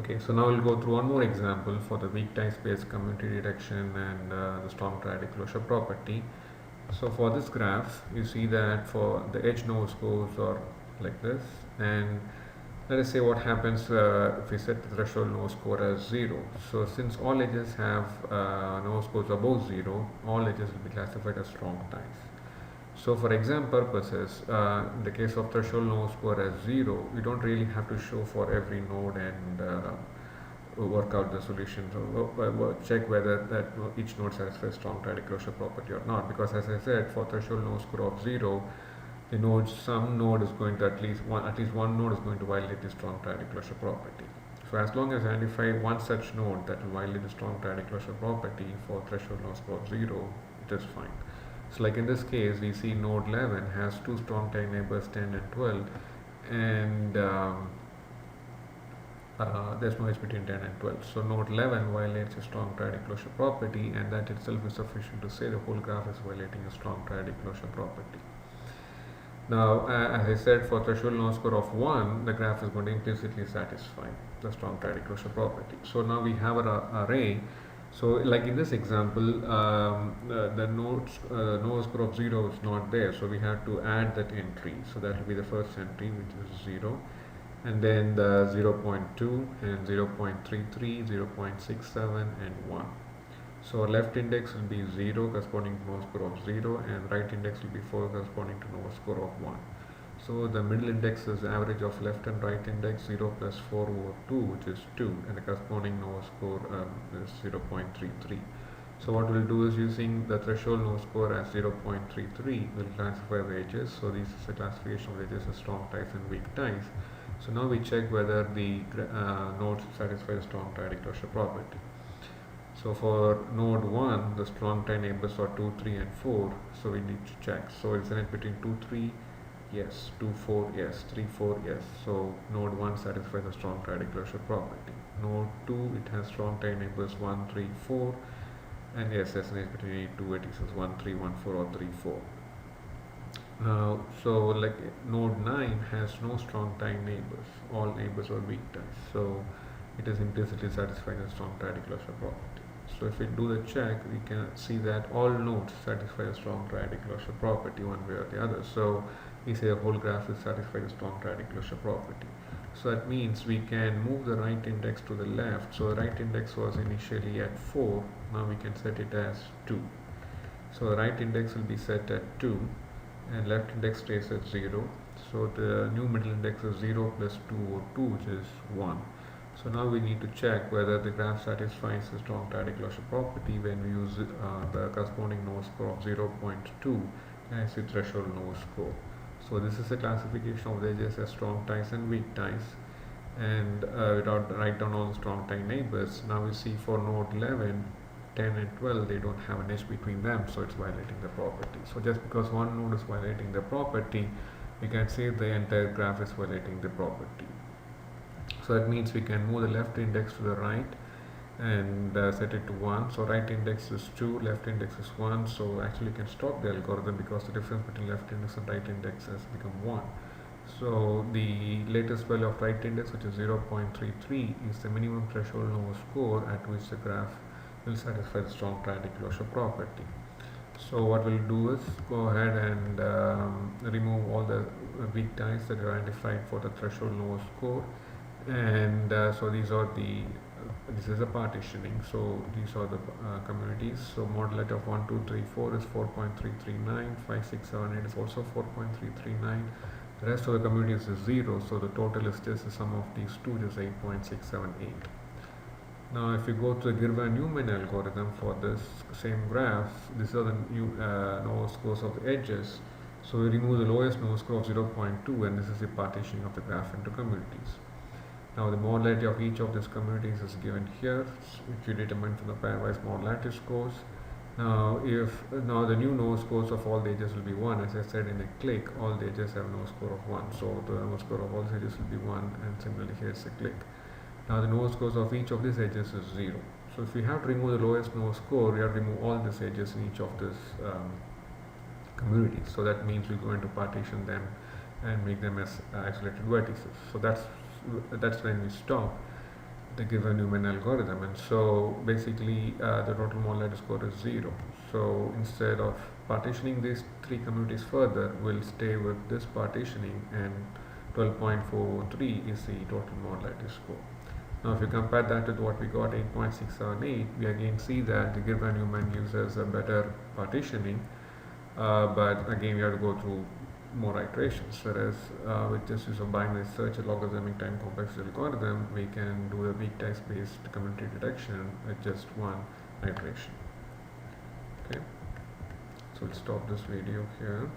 Okay, so now we'll go through one more example for the weak tie space community detection and the strong triadic closure property. So for this graph, you see that for the edge node scores are like this, and let us say what happens if we set the threshold no score as 0. So since all edges have no scores above 0, all edges will be classified as strong ties. So for exam purposes, in the case of threshold no score as 0, we don't really have to show for every node and work out the solution. So check whether that each node satisfies strong triadic closure property or not. Because as I said, for threshold no score of 0, the node, some node is going to at least one node is going to violate the strong triadic closure property. So as long as I identify one such node that will violate the strong triadic closure property for threshold no score of 0, it is fine. So like in this case, we see node 11 has two strong tie neighbors 10 and 12, and there's no edge between 10 and 12. So node 11 violates a strong triadic closure property, and that itself is sufficient to say the whole graph is violating a strong triadic closure property. Now, as I said, for threshold no score of 1, the graph is going to implicitly satisfy the strong triadic closure property. So now we have an array. So like in this example, the no score of 0 is not there. So we have to add that entry. So that will be the first entry, which is 0. And then the 0.2 and 0.33, 0.67 and 1. So our left index will be 0 corresponding to no score of 0, and right index will be 4 corresponding to no score of 1. So the middle index is the average of left and right index 0 plus 4 over 2, which is 2, and the corresponding no score is 0.33. So what we'll do is, using the threshold no score as 0.33, we'll classify the edges. So this is a classification of edges as strong ties and weak ties. So now we check whether the nodes satisfy the strong triadic closure property. So for node 1, the strong tie neighbors are 2, 3 and 4, so we need to check. So it's in between 2, 3, yes, 2, 4, yes, 3, 4, yes. So node 1 satisfies the strong triadic closure property. Node 2, it has strong tie neighbors 1, 3, 4, and yes, there's an edge between 2 vertices 1, 3, 1, 4 or 3, 4. Now, so like node 9 has no strong tie neighbors, all neighbors are weak ties, so it is implicitly satisfying the strong triadic closure property. So if we do the check, we can see that all nodes satisfy a strong triadic closure property one way or the other. So we say the whole graph is satisfying the strong triadic closure property. So that means we can move the right index to the left. So the right index was initially at 4, now we can set it as 2. So the right index will be set at 2 and left index stays at 0. So the new middle index is 0 plus 2 over 2, which is 1. So now we need to check whether the graph satisfies the strong triadic closure property when we use the corresponding no score of 0.2 as the threshold no score. So this is a classification of the edges as strong ties and weak ties, and write down all the strong tie neighbors. Now we see for node 11, 10 and 12, they don't have an edge between them, so it's violating the property. So just because one node is violating the property, we can say the entire graph is violating the property. So that means we can move the left index to the right and set it to 1. So right index is 2, left index is 1. So actually you can stop the algorithm because the difference between left index and right index has become 1. So the latest value of right index, which is 0.33, is the minimum threshold no score at which the graph will satisfy the strong triadic closure property. So what we'll do is go ahead and remove all the weak ties that are identified for the threshold no score, and so this is a partitioning. So these are the communities. So modulate of 1, 2, 3, 4 is 4.339, 5, 6, 7, 8 is also 4.339. The rest of the communities is 0, so the total is just the sum of these two, which is 8.678. Now if you go to the Girvan-Newman algorithm for this same graph, these are the new no scores of the edges. So we remove the lowest no score of 0.2, and this is the partitioning of the graph into communities. Now the modularity of each of these communities is given here, which you determine from the pairwise modularity scores. Now the new no scores of all the edges will be 1. As I said, in a click, all the edges have no score of 1. So the no score of all the edges will be 1, and similarly here is a click. Now the no scores of each of these edges is 0. So if we have to remove the lowest no score, we have to remove all these edges in each of these communities. So that means we're going to partition them and make them as isolated vertices. So that's when we stop. the given Newman algorithm. And so basically the total modularity score is 0. So instead of partitioning these three communities further, we'll stay with this partitioning, and 12.43 is the total modularity score. Now if you compare that with what we got, 8.678, we again see that the given Newman uses a better partitioning, but again we have to go through more iterations, whereas with just use of binary search and logarithmic time complexity algorithm, we can do the weak text based community detection with just one iteration. Okay, so we'll stop this video here.